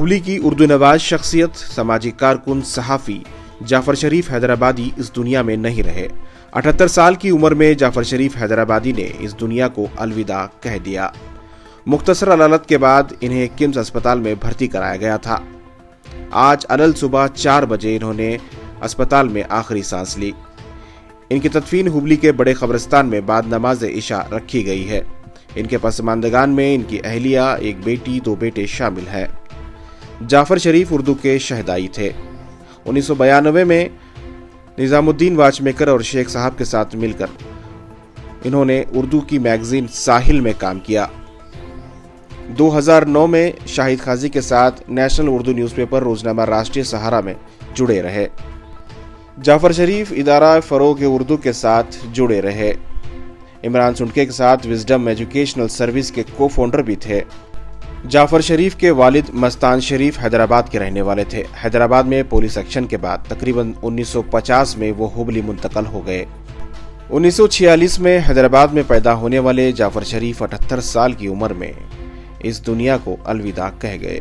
हुबली की उर्दू नवाज शख्सियत, सामाजिक कारकुन, सहाफ़ी जाफर शरीफ हैदराबादी इस दुनिया में नहीं रहे। 78 साल की उम्र में जाफर शरीफ हैदराबादी ने इस दुनिया को अलविदा कह दिया। मुख्तसर अदालत के बाद इन्हें किम्स अस्पताल में भर्ती कराया गया था। आज अनल सुबह 4 बजे इन्होंने अस्पताल में आखिरी सांस ली। इनकी तदफीन हुबली के बड़े कब्रिस्तान में बाद नमाज इशा रखी गई है। इनके पसमानदगान में इनकी अहलिया, एक बेटी, 2 बेटे शामिल हैं। जाफर शरीफ उर्दू के शहदाई थे। 1992 में निजामुद्दीन वाचमेकर और शेख साहब के साथ मिलकर इन्होंने उर्दू की मैगजीन साहिल में काम किया। 2009 में शाहिद खाजी के साथ नेशनल उर्दू न्यूज़पेपर रोजनामा राष्ट्रीय सहारा में जुड़े रहे। जाफर शरीफ इदारा फ़रोग़ उर्दू के साथ जुड़े रहे। इमरान सुंडके के साथ विजडम एजुकेशनल सर्विस के को फाउंडर भी थे। जाफर शरीफ के वालिद मस्तान शरीफ हैदराबाद के रहने वाले थे। हैदराबाद में पुलिस एक्शन के बाद तकरीबन 1950 में वो हुबली मुंतकल हो गए। 1946 में हैदराबाद में पैदा होने वाले जाफर शरीफ 78 साल की उम्र में इस दुनिया को अलविदा कह गए।